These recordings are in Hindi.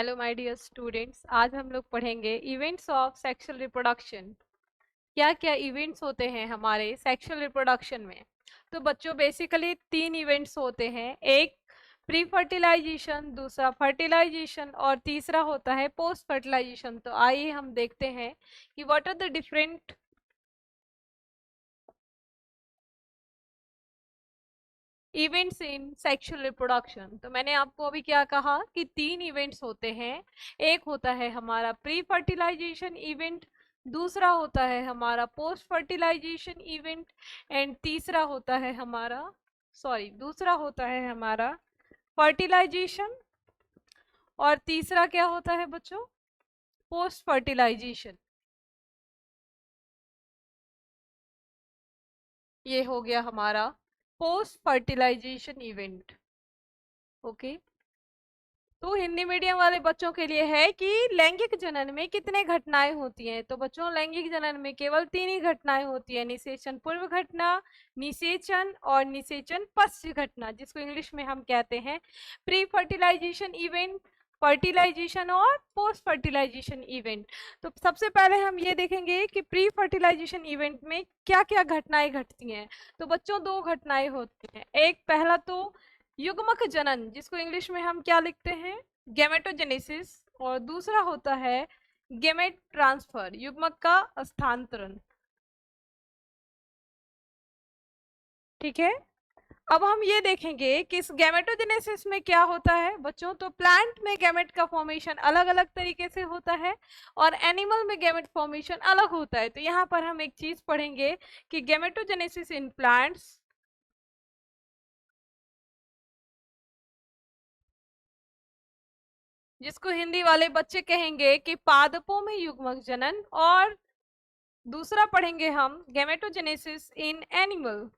हेलो माय डियर स्टूडेंट्स, आज हम लोग पढ़ेंगे इवेंट्स ऑफ सेक्सुअल रिप्रोडक्शन। क्या क्या इवेंट्स होते हैं हमारे सेक्सुअल रिप्रोडक्शन में। तो बच्चों बेसिकली 3 इवेंट्स होते हैं, एक प्री फर्टिलाइजेशन, दूसरा फर्टिलाइजेशन और तीसरा होता है पोस्ट फर्टिलाइजेशन। तो आइए हम देखते हैं कि what are the different events in sexual reproduction. तो मैंने आपको अभी क्या कहा कि 3 इवेंट्स होते हैं। एक होता है हमारा प्री फर्टिलाइजेशन इवेंट, दूसरा होता है हमारा पोस्ट फर्टिलाइजेशन इवेंट एंड तीसरा होता है हमारा दूसरा होता है हमारा फर्टिलाइजेशन और तीसरा क्या होता है बच्चों, पोस्ट फर्टिलाइजेशन। ये हो गया हमारा पोस्ट फर्टिलाइजेशन इवेंट। ओके, तो हिंदी मीडियम वाले बच्चों के लिए है कि लैंगिक जनन में कितने घटनाएं होती हैं। तो बच्चों लैंगिक जनन में केवल 3 ही घटनाएं होती है, निषेचन पूर्व घटना, निषेचन और निषेचन पश्च घटना, जिसको इंग्लिश में हम कहते हैं प्री फर्टिलाइजेशन इवेंट, फर्टिलाइजेशन और पोस्ट फर्टिलाइजेशन इवेंट। तो सबसे पहले हम ये देखेंगे कि प्री फर्टिलाइजेशन इवेंट में क्या क्या घटनाएं घटती हैं। तो बच्चों 2 घटनाएं होती हैं, एक पहला तो युग्मक जनन, जिसको इंग्लिश में हम क्या लिखते हैं, गैमेटोजेनेसिस, और दूसरा होता है गैमेट ट्रांसफर, युग्मक का स्थानांतरण। ठीक है, अब हम ये देखेंगे कि इस गैमेटोजेनेसिस में क्या होता है बच्चों। तो प्लांट में गैमेट का फॉर्मेशन अलग अलग तरीके से होता है और एनिमल में गैमेट फॉर्मेशन अलग होता है। तो यहाँ पर हम एक चीज पढ़ेंगे कि गैमेटोजेनेसिस इन प्लांट्स, जिसको हिंदी वाले बच्चे कहेंगे कि पादपों में युग्मक जनन, और दूसरा पढ़ेंगे हम गैमेटोजेनेसिस इन एनिमल,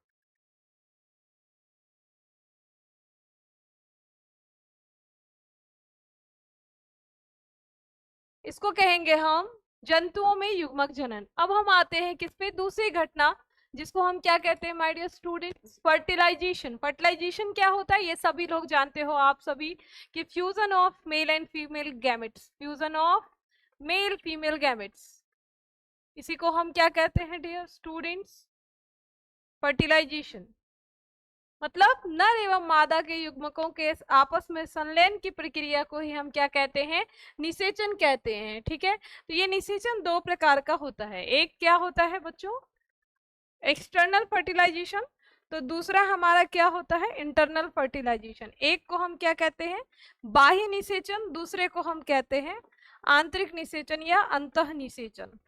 इसको कहेंगे हम जंतुओं में युग्मक जनन। अब हम आते हैं किस पे, दूसरी घटना, जिसको हम क्या कहते हैं my dear students, fertilization. Fertilization क्या होता है ये सभी लोग जानते हो आप सभी, कि fusion of male and female gametes, fusion of male female gametes, इसी को हम क्या कहते हैं डियर स्टूडेंट्स, फर्टिलाइजेशन। मतलब नर एवं मादा के युग्मकों के आपस में संलयन की प्रक्रिया को ही हम क्या कहते हैं, निषेचन कहते हैं। ठीक है, तो ये निषेचन 2 प्रकार का होता है, एक क्या होता है बच्चों, एक्सटर्नल फर्टिलाइजेशन, तो दूसरा हमारा क्या होता है, इंटरनल फर्टिलाइजेशन। एक को हम क्या कहते हैं, बाह्य निषेचन, दूसरे को हम कहते हैं आंतरिक निषेचन या अंतः निषेचन।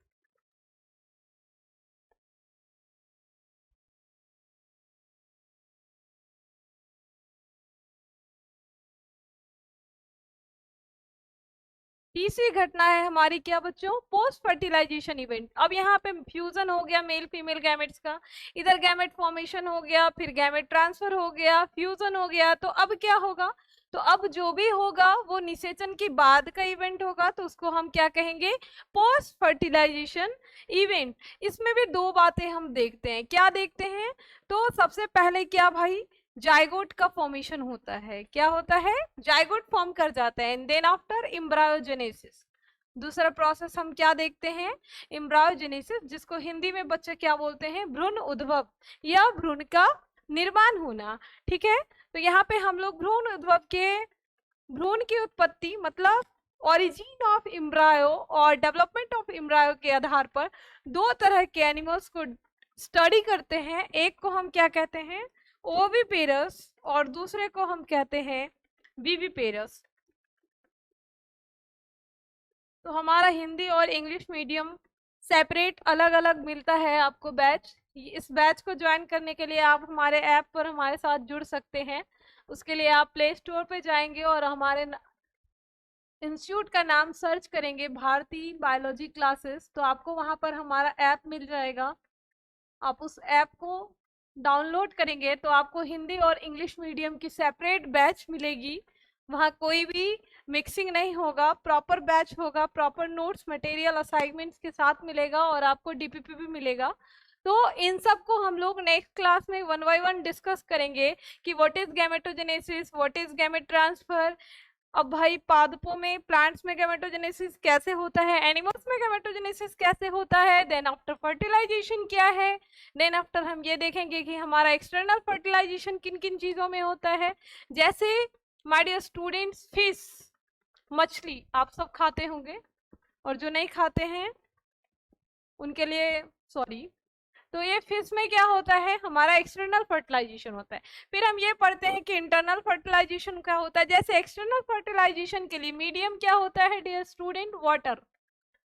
तीसरी घटना है हमारी क्या बच्चों, पोस्ट फर्टिलाइजेशन इवेंट। अब यहाँ पे फ्यूजन हो गया मेल फीमेल गैमेट्स का, इधर गैमेट फॉर्मेशन हो गया, फिर गैमेट ट्रांसफर हो गया, फ्यूजन हो गया, तो अब क्या होगा, तो अब जो भी होगा वो निषेचन के बाद का इवेंट होगा, तो उसको हम क्या कहेंगे, पोस्ट फर्टिलाइजेशन इवेंट। इसमें भी 2 बातें हम देखते हैं, क्या देखते हैं, तो सबसे पहले क्या भाई, जाइगोट का फॉर्मेशन होता है, क्या होता है, जाइगोट फॉर्म कर जाता है, एंड देन आफ्टर एम्ब्रायोजेनेसिस। दूसरा प्रोसेस हम क्या देखते हैं, एम्ब्रायोजेनेसिस, जिसको हिंदी में बच्चे क्या बोलते हैं, भ्रूण उद्भव या भ्रूण का निर्माण होना। ठीक है, तो यहाँ पे हम लोग भ्रूण उद्भव के, भ्रूण की उत्पत्ति मतलब ओरिजिन ऑफ एम्ब्रायो और डेवलपमेंट ऑफ एम्ब्रायो के आधार पर 2 तरह के एनिमल्स को स्टडी करते हैं, एक को हम क्या कहते हैं, ओविपेरस, और दूसरे को हम कहते हैं विविपेरस। तो हमारा हिंदी और इंग्लिश मीडियम सेपरेट अलग अलग मिलता है आपको बैच। इस बैच को ज्वाइन करने के लिए आप हमारे ऐप पर हमारे साथ जुड़ सकते हैं। उसके लिए आप प्ले स्टोर पे जाएंगे और हमारे इंस्टीट्यूट का नाम सर्च करेंगे भारती बायोलॉजी क्लासेस, तो आपको वहां पर हमारा ऐप मिल जाएगा। आप उस ऐप को डाउनलोड करेंगे तो आपको हिंदी और इंग्लिश मीडियम की सेपरेट बैच मिलेगी। वहाँ कोई भी मिक्सिंग नहीं होगा, प्रॉपर बैच होगा, प्रॉपर नोट्स मटेरियल असाइनमेंट्स के साथ मिलेगा और आपको डीपीपी भी मिलेगा। तो इन सब को हम लोग नेक्स्ट क्लास में 1 बाय 1 डिस्कस करेंगे कि what is gametogenesis, what is gamete transfer, अब भाई पादपों में, प्लांट्स में गैमेटोजेनेसिस कैसे होता है, एनिमल्स में गैमेटोजेनेसिस कैसे होता है, देन आफ्टर फर्टिलाइजेशन क्या है, देन आफ्टर हम ये देखेंगे कि हमारा एक्सटर्नल फर्टिलाइजेशन किन किन चीजों में होता है। जैसे माय डियर स्टूडेंट्स, फिश, मछली आप सब खाते होंगे, और जो नहीं खाते हैं उनके लिए सॉरी। तो ये फिश में क्या होता है, हमारा एक्सटर्नल फर्टिलाइजेशन होता है। फिर हम ये पढ़ते हैं कि इंटरनल फर्टिलाइजेशन क्या होता है। जैसे एक्सटर्नल फर्टिलाइजेशन के लिए मीडियम क्या होता है dear student, water.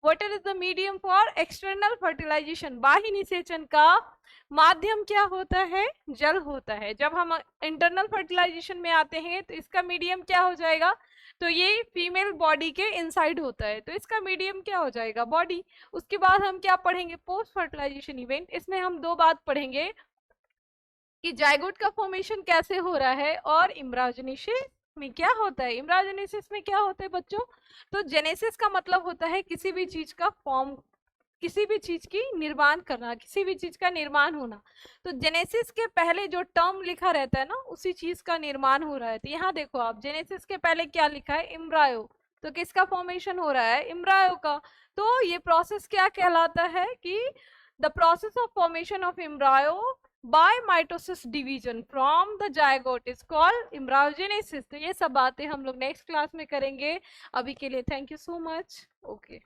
Water is the medium for external fertilization. बाह्य निषेचन का माध्यम क्या होता है, जल होता है। जब हम इंटरनल फर्टिलाइजेशन में आते हैं तो इसका मीडियम क्या हो जाएगा, तो ये फीमेल बॉडी के इनसाइड होता है, तो इसका मीडियम क्या हो जाएगा, बॉडी। उसके बाद हम क्या पढ़ेंगे, पोस्ट फर्टिलाइजेशन इवेंट। इसमें हम दो बात पढ़ेंगे कि जायगोट का फॉर्मेशन कैसे हो रहा है, और इम्ब्रायोजेनेसिस में क्या होता है। इम्ब्रायोजेनेसिस में क्या होता है बच्चों, तो जेनेसिस का मतलब होता है किसी भी चीज का फॉर्म, किसी भी चीज की निर्माण करना, किसी भी चीज का निर्माण होना। तो जेनेसिस के पहले जो टर्म लिखा रहता है ना, उसी चीज का निर्माण हो रहा है। तो यहाँ देखो आप, जेनेसिस के पहले क्या लिखा है, एम्ब्रायो। तो किसका फॉर्मेशन हो रहा है, एम्ब्रायो का। तो ये प्रोसेस क्या कहलाता है कि the process of formation of embryo by mitosis division from the zygote is called embryogenesis। तो ये सब बातें हम लोग नेक्स्ट क्लास में करेंगे। अभी के लिए thank you so much. Okay.